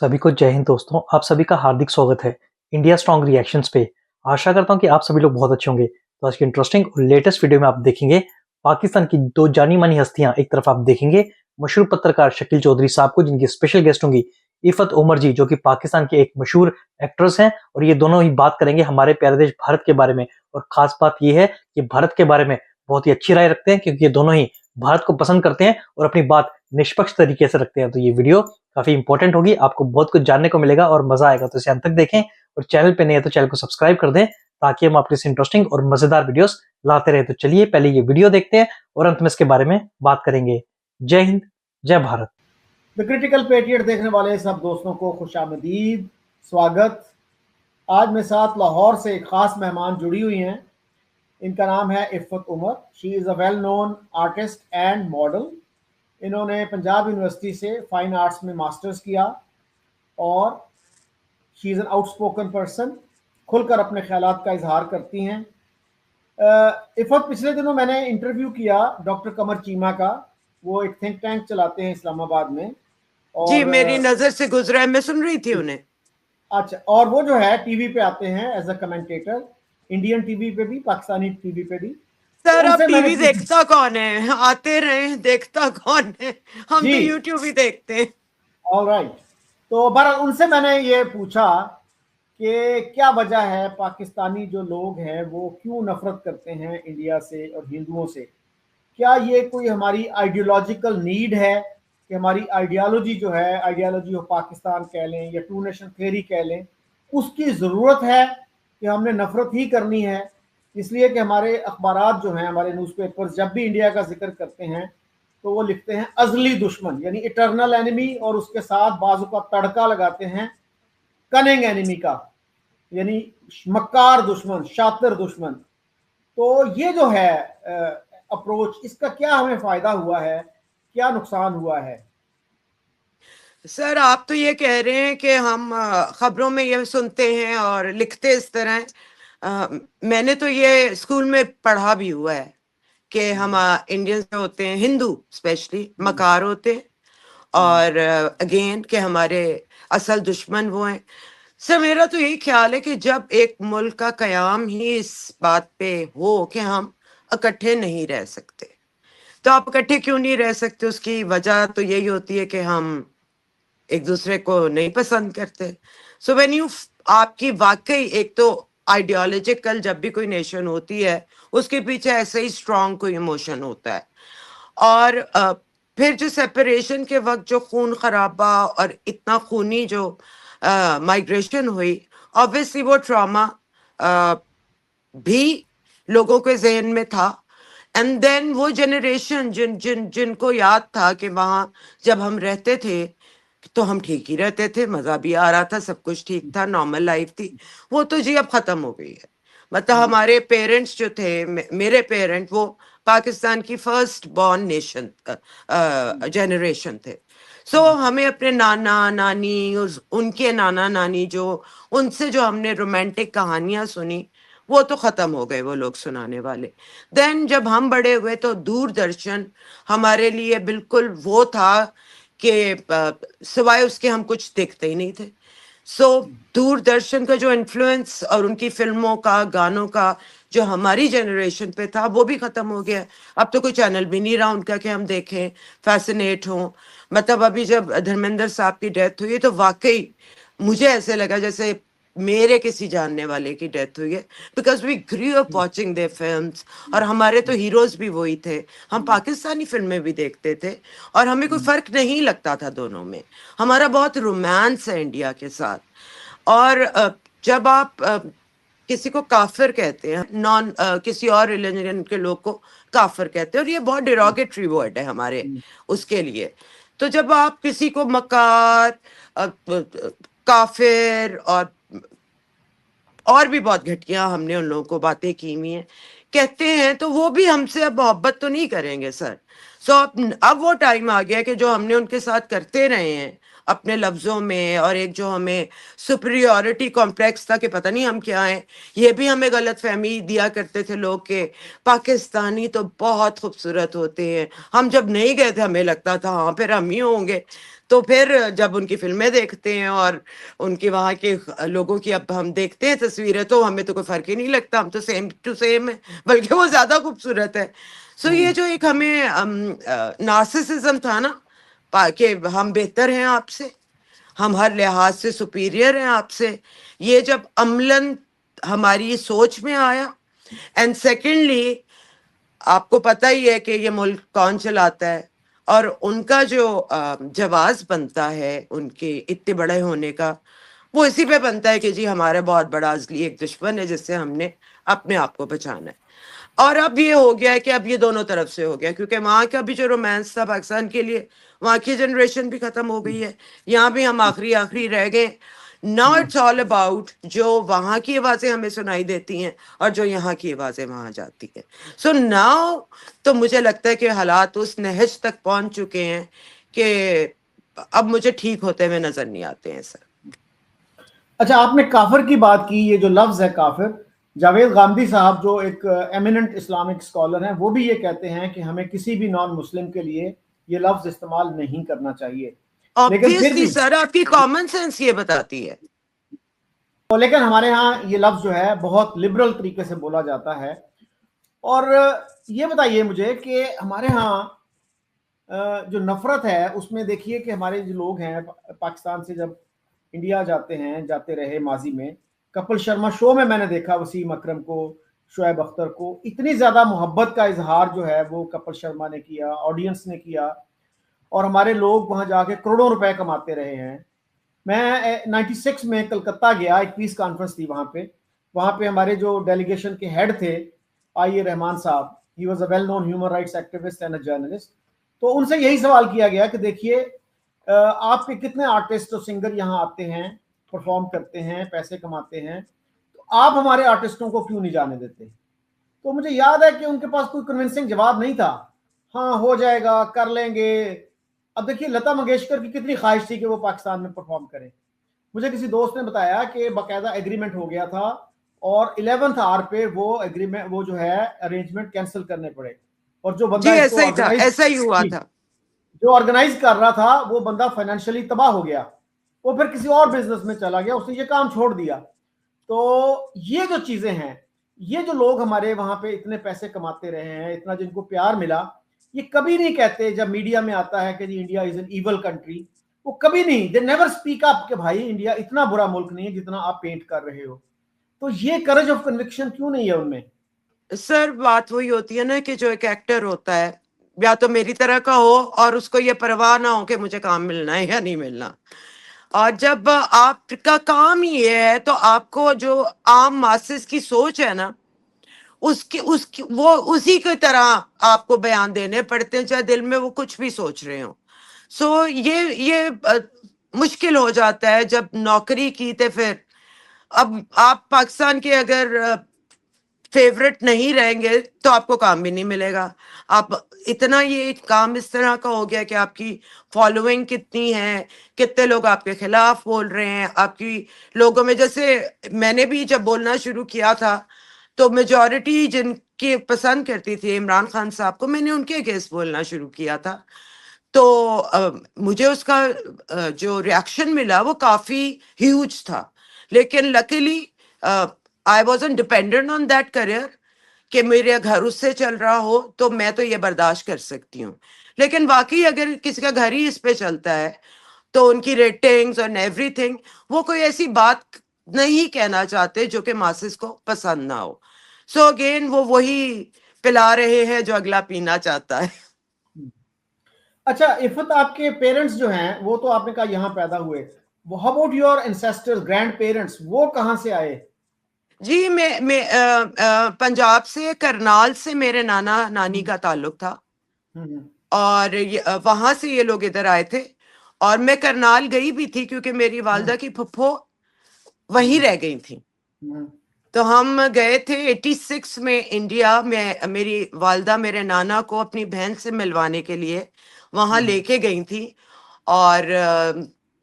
सभी को जय हिंद दोस्तों, आप सभी का हार्दिक स्वागत है इंडिया स्ट्रॉन्ग रिएक्शंस पे। आशा करता हूँ कि आप सभी लोग बहुत अच्छे होंगे। तो आज की इंटरेस्टिंग और लेटेस्ट वीडियो में आप देखेंगे पाकिस्तान की दो जानी मानी हस्तियां। एक तरफ आप देखेंगे मशहूर पत्रकार शकील चौधरी साहब को, जिनकी स्पेशल गेस्ट होंगी इफत उमर जी, जो कि पाकिस्तान के एक मशहूर एक्ट्रेस हैं। और ये दोनों ही बात करेंगे हमारे प्यारे देश भारत के बारे में। और खास बात ये है कि भारत के बारे में बहुत ही अच्छी राय रखते हैं, क्योंकि ये दोनों ही भारत को पसंद करते हैं और अपनी बात निष्पक्ष तरीके से रखते हैं। तो ये वीडियो काफी इंपॉर्टेंट होगी, आपको बहुत कुछ जानने को मिलेगा और मजा आएगा। तो इसे अंत तक देखें और चैनल पे नए हैं तो चैनल को सब्सक्राइब कर दें, ताकि हम आपके लिए इंटरेस्टिंग और मजेदार वीडियोस लाते रहे। तो चलिए पहले ये वीडियो देखते हैं और अंत में इसके बारे में बात करेंगे। जय हिंद, जय भारत। द क्रिटिकल पेट्रियट देखने वाले सब दोस्तों को खुशामदीद, स्वागत। आज मेरे साथ लाहौर से एक खास मेहमान जुड़ी हुई हैं। इनका नाम है Ifat Umar. She is a well known artist and model. इन्होंने पंजाब यूनिवर्सिटी से फाइन आर्ट्स में मास्टर्स किया और she is an outspoken person. खुलकर अपने ख्यालात का इजहार करती हैं। इफ़त, पिछले दिनों मैंने इंटरव्यू किया डॉक्टर कमर चीमा का। वो एक थिंक टैंक चलाते हैं इस्लामाबाद में। जी, मेरी नजर से गुजरा है, मैं सुन रही थी उन्हें। अच्छा, और वो जो है टीवी पे आते हैं as a commentator, Indian TV पे भी, पाकिस्तानी टीवी पे भी। सर, तो अब उनसे मैंने टीवी देखता कौन है? आते रहे, देखता कौन है? हम तो यूट्यूब ही देखते हैं। ऑलराइट। तो बहरहाल उनसे मैंने ये पूछा कि क्या वजह है पाकिस्तानी जो लोग हैं वो क्यों नफरत करते हैं इंडिया से और हिंदुओं से। क्या ये कोई हमारी आइडियोलॉजिकल नीड है कि हमारी आइडियोलॉजी जो है, आइडियोलॉजी ऑफ पाकिस्तान कह लें या टू नेशन थ्योरी कह लें, उसकी ज़रूरत है कि हमने नफरत ही करनी है। इसलिए कि हमारे अखबारात जो हैं, हमारे न्यूज़पेपर्स जब भी इंडिया का जिक्र करते हैं तो वो लिखते हैं अजली दुश्मन, यानी इटरनल एनिमी, और उसके साथ बाजू का तड़का लगाते हैं कनिंग एनिमी का, यानी मक्कार दुश्मन, शातिर दुश्मन। तो ये जो है अप्रोच, इसका क्या हमें फायदा हुआ है, क्या नुकसान हुआ है? सर, आप तो ये कह रहे हैं कि हम खबरों में ये सुनते हैं और लिखते इस तरह हैं। मैंने तो ये स्कूल में पढ़ा भी हुआ है कि हम इंडियंस जो होते हैं, हिंदू स्पेशली, मकार होते हैं और अगेन कि हमारे असल दुश्मन वो हैं। सर, मेरा तो यही ख्याल है कि जब एक मुल्क का कयाम ही इस बात पे हो कि हम इकट्ठे नहीं रह सकते, तो आप इकट्ठे क्यों नहीं रह सकते? उसकी वजह तो यही होती है कि हम एक दूसरे को नहीं पसंद करते। सो व्हेन यू, आपकी वाकई एक तो आइडियोलॉजिकल, जब भी कोई नेशन होती है उसके पीछे ऐसे ही स्ट्रांग कोई इमोशन होता है। और फिर जो सेपरेशन के वक्त जो खून खराबा और इतना खूनी जो माइग्रेशन हुई, ऑब्वियसली वो ट्रॉमा भी लोगों के जहन में था। एंड देन वो जनरेशन जिनको याद था कि वहां जब हम रहते थे तो हम ठीक ही रहते थे, मजा भी आ रहा था, सब कुछ ठीक था, नॉर्मल लाइफ थी, वो तो जी अब खत्म हो गई है। मतलब हमारे पेरेंट्स जो थे, मेरे पेरेंट, वो पाकिस्तान की फर्स्ट बॉर्न नेशन जनरेशन थे। सो हमें अपने नाना नानी, उनके नाना नानी, जो उनसे जो हमने रोमांटिक कहानियां सुनी, वो तो खत्म हो गए वो लोग सुनाने वाले। देन जब हम बड़े हुए तो दूरदर्शन हमारे लिए बिल्कुल वो था कि सिवाय उसके हम कुछ देखते ही नहीं थे। सो दूरदर्शन का जो इन्फ्लुएंस और उनकी फिल्मों का, गानों का जो हमारी जनरेशन पे था, वो भी खत्म हो गया। अब तो कोई चैनल भी नहीं रहा उनका कि हम देखें, फैसिनेट हों। मतलब अभी जब धर्मेंद्र साहब की डेथ हुई तो वाकई मुझे ऐसे लगा जैसे मेरे किसी जानने वाले की डेथ हुई है, because we grew up watching their films. और हमारे तो हीरोज भी वही थे, हम पाकिस्तानी फिल्में भी देखते थे और हमें कोई फर्क नहीं लगता था दोनों में। हमारा बहुत रोमांस है इंडिया के साथ। और जब आप किसी को काफिर कहते हैं, नॉन किसी और रिलीजन के लोग को काफिर कहते हैं, और ये बहुत डिरोगेटरी वर्ड है हमारे उसके लिए। तो जब आप किसी को मकार, काफिर और भी बहुत घटिया हमने उन लोगों को बातें की हुई हैं कहते हैं, तो वो भी हमसे अब मोहब्बत तो नहीं करेंगे सर। सो अब वो टाइम आ गया कि जो हमने उनके साथ करते रहे हैं अपने लफ्जों में, और एक जो हमें सुपीरियॉरिटी कॉम्प्लेक्स था कि पता नहीं हम क्या हैं, ये भी हमें गलत फहमी दिया करते थे लोग के पाकिस्तानी तो बहुत खूबसूरत होते हैं। हम जब नहीं गए थे हमें लगता था हाँ फिर हम ही होंगे। तो फिर जब उनकी फिल्में देखते हैं और उनके वहाँ के लोगों की अब हम देखते हैं तस्वीरें, तो हमें तो कोई फर्क ही नहीं लगता, हम तो सेम टू सेम है, बल्कि वो ज्यादा खूबसूरत है। सो ये जो एक हमें नार्सिसिज्म था ना, कि हम बेहतर हैं आपसे, हम हर लिहाज से सुपीरियर हैं आपसे, ये जब अमलन हमारी सोच में आया। एंड सेकेंडली, आपको पता ही है कि ये मुल्क कौन चलाता है, और उनका जो जवाब बनता है उनके इतने बड़े होने का, वो इसी पे बनता है कि जी हमारे बहुत बड़ा असली एक दुश्मन है जिससे हमने अपने आप को बचाना है। और अब ये हो गया है कि अब ये दोनों तरफ से हो गया, क्योंकि वहाँ का भी जो रोमांस था पाकिस्तान के लिए, वहाँ की जनरेशन भी खत्म हो गई है, यहाँ भी हम आखिरी आखिरी रह गए। नाउ इट्स ऑल अबाउट जो वहाँ की आवाज़ें हमें सुनाई देती हैं और जो यहाँ की आवाज़ें वहाँ जाती हैं। सो नाउ तो मुझे लगता है कि हालात उस नहज तक पहुँच चुके हैं कि अब मुझे ठीक होते हुए नजर नहीं आते हैं सर। अच्छा, आपने काफिर की बात की, ये जो लफ्ज है काफिर, जावेद गांधी साहब जो एक एमिनेंट इस्लामिक स्कॉलर हैं, वो भी ये कहते हैं कि हमें किसी भी नॉन मुस्लिम के लिए ये लफ्ज इस्तेमाल नहीं करना चाहिए। लेकिन फिर ऑब्वियसली भी सर, आपकी कॉमन सेंस ये बताती है। लेकिन हमारे यहाँ ये लफ्ज जो है बहुत लिबरल तरीके से बोला जाता है। और ये बताइए मुझे कि हमारे यहाँ जो नफरत है उसमें देखिए कि हमारे जो लोग हैं पाकिस्तान से जब इंडिया जाते हैं, जाते रहे माजी में, कपिल शर्मा शो में मैंने देखा वसीम अकरम को, शुएब अख्तर को, इतनी ज्यादा मोहब्बत का इजहार जो है वो कपिल शर्मा ने किया, ऑडियंस ने किया, और हमारे लोग वहां जाके करोड़ों रुपए कमाते रहे हैं। मैं 96 में कलकत्ता गया, एक पीस कॉन्फ्रेंस थी वहां पे हमारे जो डेलीगेशन के हेड थे आई ए रहमान साहब, he was a well known human rights activist and a journalist. तो उनसे यही सवाल किया गया कि देखिए आपके कितने आर्टिस्ट और सिंगर यहाँ आते हैं, परफॉर्म करते हैं, पैसे कमाते हैं, तो आप हमारे आर्टिस्टों को क्यों नहीं जाने देते? तो मुझे याद है कि उनके पास कोई कन्विंसिंग जवाब नहीं था। हाँ, हो जाएगा, कर लेंगे। अब देखिए लता मंगेशकर की कितनी ख्वाहिश थी कि वो पाकिस्तान में परफॉर्म करें। मुझे किसी दोस्त ने बताया कि बाकायदा एग्रीमेंट हो गया था और 11th आवर पे वो एग्रीमेंट, वो जो है अरेंजमेंट कैंसिल करने पड़े। और जो जी बंदा इसको ऐसा ही था, ऑर्गेनाइज ऐसा ही हुआ था। जो ऑर्गेनाइज कर रहा था वो बंदा फाइनेंशियली तबाह हो गया, वो फिर किसी और बिजनेस में चला गया, उसने ये काम छोड़ दिया। तो ये जो चीजें हैं, ये जो लोग हमारे वहां पे इतने पैसे कमाते रहे हैं, इतना जिनको प्यार मिला, ये कभी नहीं कहते जब मीडिया में आता है कि जी India is an evil country. वो कभी नहीं, दे नेवर स्पीक अप कि भाई इंडिया इतना बुरा मुल्क नहीं है जितना आप पेंट कर रहे हो। तो ये करेज ऑफ कन्विक्शन क्यों नहीं है उनमें? सर बात वही होती है ना कि जो एक एक्टर होता है, या तो मेरी तरह का हो और उसको ये परवाह ना हो कि मुझे काम मिलना है या नहीं मिलना। और जब आपका काम ही ये है तो आपको जो आम मासेस की सोच है ना, उसकी उसकी वो उसी की तरह आपको बयान देने पड़ते हैं, चाहे दिल में वो कुछ भी सोच रहे हो। सो ये मुश्किल हो जाता है जब नौकरी की। तो फिर अब आप पाकिस्तान के अगर फेवरेट नहीं रहेंगे तो आपको काम भी नहीं मिलेगा। आप इतना, ये काम इस तरह का हो गया कि आपकी फॉलोइंग कितनी है, कितने लोग आपके खिलाफ बोल रहे हैं, आपकी लोगों में, जैसे मैंने भी जब बोलना शुरू किया था तो मेजॉरिटी जिनके पसंद करती थी इमरान खान साहब को, मैंने उनके अगेंस्ट बोलना शुरू किया था। तो मुझे उसका जो रिएक्शन मिला वो काफी ह्यूज था। लेकिन luckily I वॉजन dependent on that career, कि मेरे घर उससे चल रहा हो तो मैं तो ये बर्दाश्त कर सकती हूँ। लेकिन वाकई अगर किसी का घर ही इस पे चलता है तो उनकी रेटिंग्स और एवरीथिंग, वो कोई ऐसी बात नहीं कहना चाहते जो कि मासेस को पसंद ना हो। सो अगेन वो वही पिला रहे हैं जो अगला पीना चाहता है। अच्छा इफत, आपके पेरेंट्स जो हैं वो तो आपने कहा यहाँ पैदा हुए, how about your ancestors, grand parents, वो कहाँ से आए? जी मैं पंजाब से, करनाल से मेरे नाना नानी का ताल्लुक था, हम्म, और वहां से ये लोग इधर आए थे। और मैं करनाल गई भी थी क्योंकि मेरी वालदा की फुफ्फो वहीं रह गई थी। हम्म, तो हम गए थे 86 में इंडिया में, मेरी वालदा मेरे नाना को अपनी बहन से मिलवाने के लिए वहां हम्म, लेके गई थी। और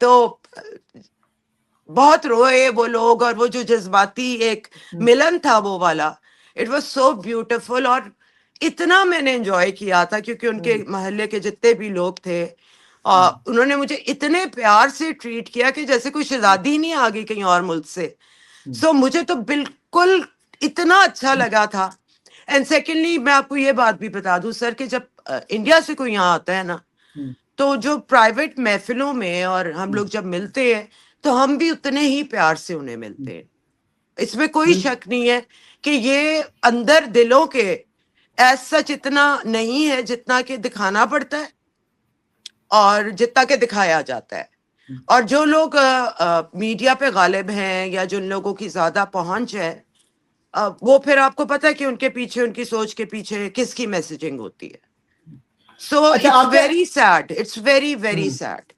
तो बहुत रोए वो लोग, और वो जो जज्बाती एक मिलन था वो वाला, इट वाज सो ब्यूटीफुल। और इतना मैंने एंजॉय किया था क्योंकि उनके मोहल्ले के जितने भी लोग थे और उन्होंने मुझे इतने प्यार से ट्रीट किया कि जैसे कोई शहजादी नहीं आ गई कहीं और मुल्क से। सो मुझे तो बिल्कुल इतना अच्छा लगा था। एंड सेकेंडली मैं आपको ये बात भी बता दूं सर कि जब इंडिया से कोई यहाँ आता है ना, तो जो प्राइवेट महफिलों में और हम लोग जब मिलते हैं तो हम भी उतने ही प्यार से उन्हें मिलते हैं। इसमें कोई शक नहीं है कि ये अंदर दिलों के एज सच इतना नहीं है जितना कि दिखाना पड़ता है और जितना कि दिखाया जाता है। और जो लोग मीडिया पे गालिब हैं या जिन लोगों की ज्यादा पहुंच है, वो फिर आपको पता है कि उनके पीछे, उनकी सोच के पीछे किसकी मैसेजिंग होती है। सो अच्छा, इट्स आपके very sad, it's very very sad.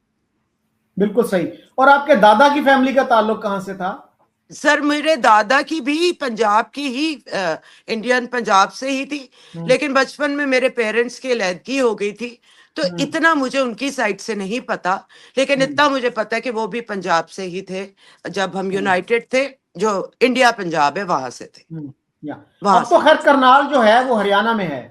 बिल्कुल सही। और आपके दादा की फैमिली का ताल्लुक कहाँ से था? सर मेरे दादा की भी पंजाब की ही इंडियन पंजाब से ही थी, लेकिन बचपन में मेरे पेरेंट्स की अलहदगी हो गई थी, तो इतना मुझे उनकी साइड से नहीं पता। लेकिन इतना मुझे पता है कि वो भी पंजाब से ही थे, जब हम यूनाइटेड थे, जो इंडिया पंजाब है वहां से थे। अब तो खैर करनाल जो है वो हरियाणा में है।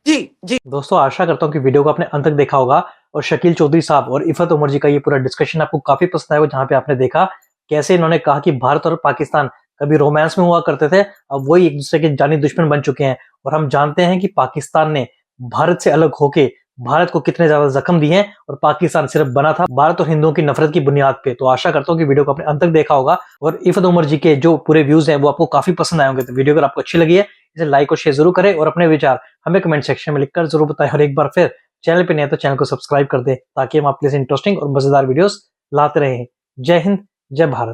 जी जी। दोस्तों आशा करता हूँ कि वीडियो को आपने अंत तक देखा होगा और शकील चौधरी साहब और इफत उमर जी का ये पूरा डिस्कशन आपको काफी पसंद आया, जहां पे आपने देखा कैसे इन्होंने कहा कि भारत और पाकिस्तान कभी रोमांस में हुआ करते थे, अब वही एक दूसरे के जानी दुश्मन बन चुके हैं। और हम जानते हैं कि पाकिस्तान ने भारत से अलग होके भारत को कितने ज्यादा जख्म दिए हैं और पाकिस्तान सिर्फ बना था भारत और हिंदुओं की नफरत की बुनियाद पे। तो आशा करता हूँ कि वीडियो को आपने अंत तक देखा होगा और इफत उमर जी के जो पूरे व्यूज हैं वो आपको काफी पसंद आए होंगे। तो वीडियो अगर आपको अच्छी लगी है इसे लाइक और शेयर जरूर करें और अपने विचार हमें कमेंट सेक्शन में लिखकर जरूर बताएं। और एक बार फिर चैनल पे नहीं है तो चैनल को सब्सक्राइब कर दें ताकि हम आपके लिए इंटरेस्टिंग और मजेदार वीडियोस लाते रहें। जय हिंद, जय भारत।